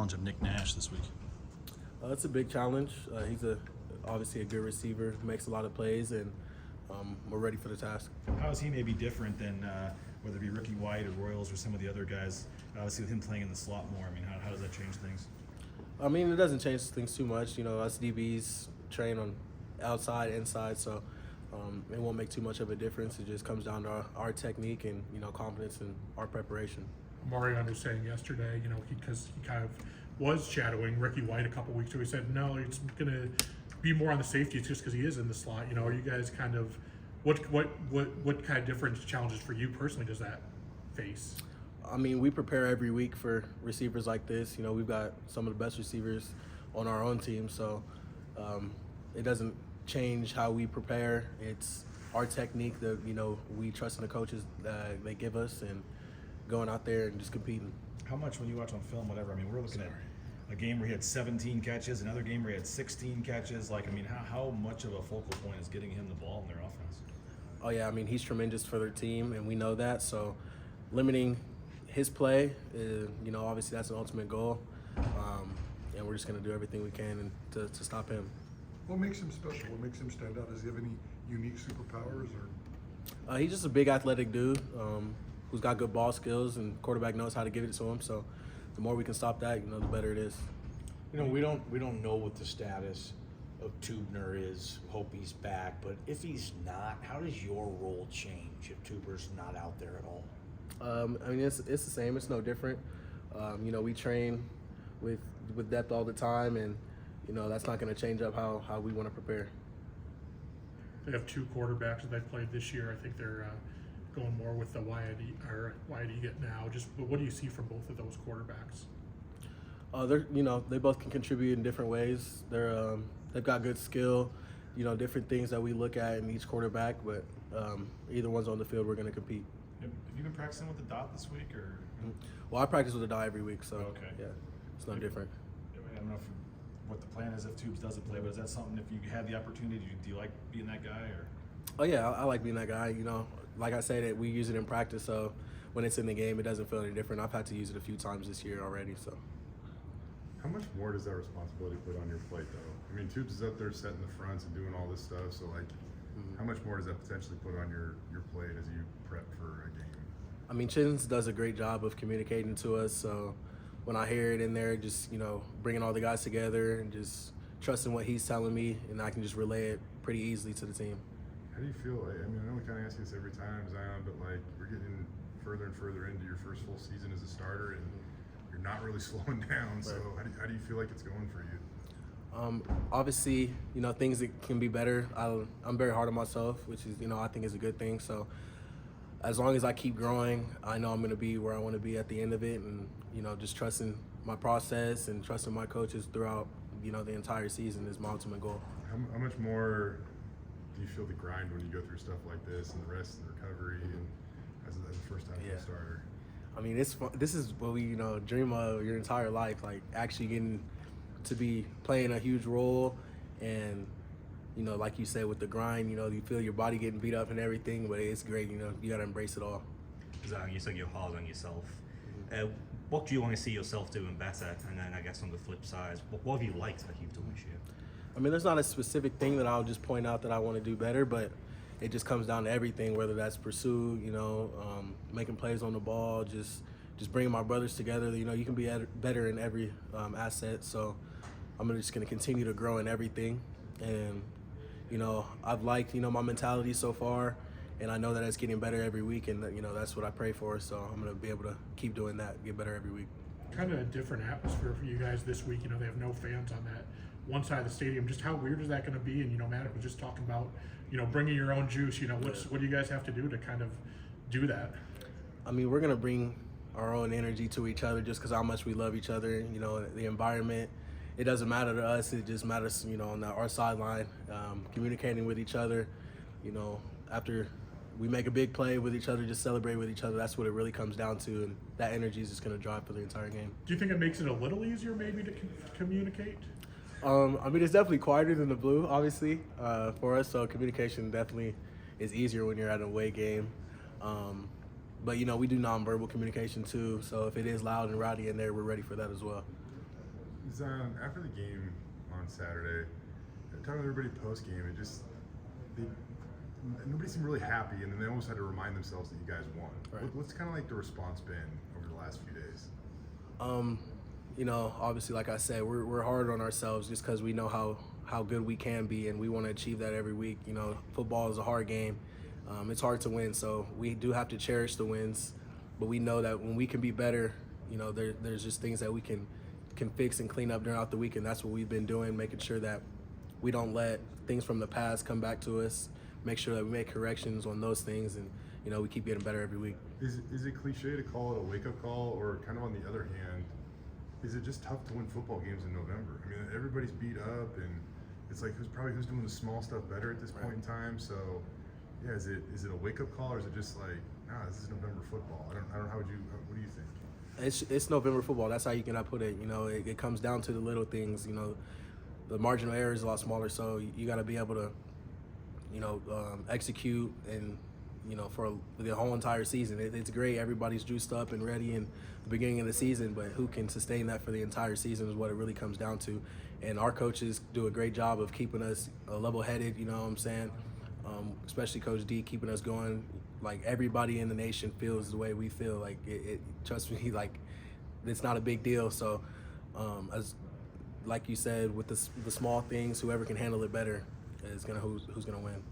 challenge of Nick Nash this week? It's a big challenge. He's obviously a good receiver, makes a lot of plays, and we're ready for the task. How is he maybe different than whether it be Ricky White or Royals or some of the other guys? Obviously, with him playing in the slot more, I mean, how does that change things? I mean, it doesn't change things too much. You know, us DBs train on outside, inside, so it won't make too much of a difference. It just comes down to our technique and, confidence in our preparation. Marion was saying yesterday, because he kind of was shadowing Ricky White a couple weeks ago. He said, no, it's going to be more on the safety. It's just because he is in the slot. Are you guys kind of what kind of different challenges for you personally does that face? I mean, we prepare every week for receivers like this. We've got some of the best receivers on our own team, so it doesn't change how we prepare. It's our technique that we trust in the coaches that they give us, and going out there and just competing. How much, when you watch on film, whatever, I mean, we're looking at a game where he had 17 catches, another game where he had 16 catches. How much of a focal point is getting him the ball in their offense? Oh, yeah, I mean, he's tremendous for their team, and we know that. So limiting his play, obviously that's an ultimate goal. And we're just going to do everything we can to stop him. What makes him special? What makes him stand out? Does he have any unique superpowers? Or he's just a big athletic dude who's got good ball skills, and quarterback knows how to give it to him. So the more we can stop that, the better it is. We don't know what the status of Tubner is. Hope he's back, but if he's not, how does your role change if Tubner's not out there at all? I mean, it's the same. It's no different. We train with depth all the time, and that's not going to change up how we want to prepare. They have two quarterbacks that they've played this year. I think they're going more with the Wyatt Eget now. But what do you see from both of those quarterbacks? They both can contribute in different ways. They've got good skill, different things that we look at in each quarterback. But either one's on the field, we're going to compete. Have you been practicing with the dot this week, or? Well, I practice with the dot every week, so okay. Yeah, it's no different. I don't know what the plan is if Tubes doesn't play, but is that something, if you had the opportunity, do you like being that guy? Or? Oh yeah, I like being that guy. Like I said, we use it in practice, so when it's in the game, it doesn't feel any different. I've had to use it a few times this year already. So. How much more does that responsibility put on your plate, though? I mean, Tubes is up there setting the fronts and doing all this stuff, so how much more does that potentially put on your plate as you prep for a game? I mean, Chins does a great job of communicating to us, so when I hear it in there, just, bringing all the guys together and just trusting what he's telling me, and I can just relay it pretty easily to the team. How do you feel? I know we kind of ask you this every time, Zion, but we're getting further and further into your first full season as a starter, and you're not really slowing down, so how do you feel like it's going for you? Obviously, things that can be better. I'm very hard on myself, which is, I think is a good thing. So as long as I keep growing, I know I'm going to be where I want to be at the end of it, and, just trusting my process and trusting my coaches throughout, the entire season is my ultimate goal. How much more do you feel the grind when you go through stuff like this and the rest and the recovery and as a first-time starter? I mean, it's fun. This is what we, dream of your entire life, actually getting to be playing a huge role. And, like you said, with the grind, you feel your body getting beat up and everything, but it's great, you got to embrace it all. Zion, you said you're hard on yourself. What do you want to see yourself doing better? And then I guess on the flip side, what have you liked that you've done this year? I mean, there's not a specific thing that I'll just point out that I want to do better, but it just comes down to everything, whether that's pursuit, making plays on the ball, just bringing my brothers together. You can be better in every asset, so I'm just going to continue to grow in everything. And, I've liked, my mentality so far, and I know that it's getting better every week, and, that's what I pray for. So I'm going to be able to keep doing that, get better every week. Kind of a different atmosphere for you guys this week. They have no fans on that one side of the stadium. Just how weird is that going to be? And, Matt was just talking about, bringing your own juice. What do you guys have to do to kind of do that? I mean, we're going to bring our own energy to each other just because how much we love each other. The environment, it doesn't matter to us. It just matters, on our sideline, communicating with each other. After we make a big play with each other, just celebrate with each other. That's what it really comes down to, and that energy is just going to drive for the entire game. Do you think it makes it a little easier maybe to communicate? I mean, it's definitely quieter than the blue, obviously, for us. So communication definitely is easier when you're at an away game. But, we do nonverbal communication too. So if it is loud and rowdy in there, we're ready for that as well. It's after the game on Saturday, talking to everybody post game, nobody seemed really happy, and then they almost had to remind themselves that you guys won. Right. What's kind of like the response been over the last few days? You know, obviously, like I said, we're hard on ourselves just because we know how good we can be, and we want to achieve that every week. You know, football is a hard game. It's hard to win, so we do have to cherish the wins, but we know that when we can be better, you know, there's just things that we can fix and clean up throughout the week, and that's what we've been doing, making sure that we don't let things from the past come back to us, make sure that we make corrections on those things, and, you know, we keep getting better every week. Is it cliche to call it a wake-up call, or kind of on the other hand, is it just tough to win football games in November? I mean, everybody's beat up, and it's like who's doing the small stuff better at this point in time? So, yeah, is it a wake-up call, or is it just like, nah, this is November football? I don't know. What do you think? It's November football. That's how you can put it. You know, it comes down to the little things. You know, the margin of error is a lot smaller, so you got to be able to, you know, execute and, you know, for the whole entire season. It's great. Everybody's juiced up and ready in the beginning of the season, but who can sustain that for the entire season is what it really comes down to. And our coaches do a great job of keeping us level-headed, you know what I'm saying? Especially Coach D, keeping us going. Like, everybody in the nation feels the way we feel. Like, trust me, like, it's not a big deal. So, as like you said, with the small things, whoever can handle it better is who's gonna win.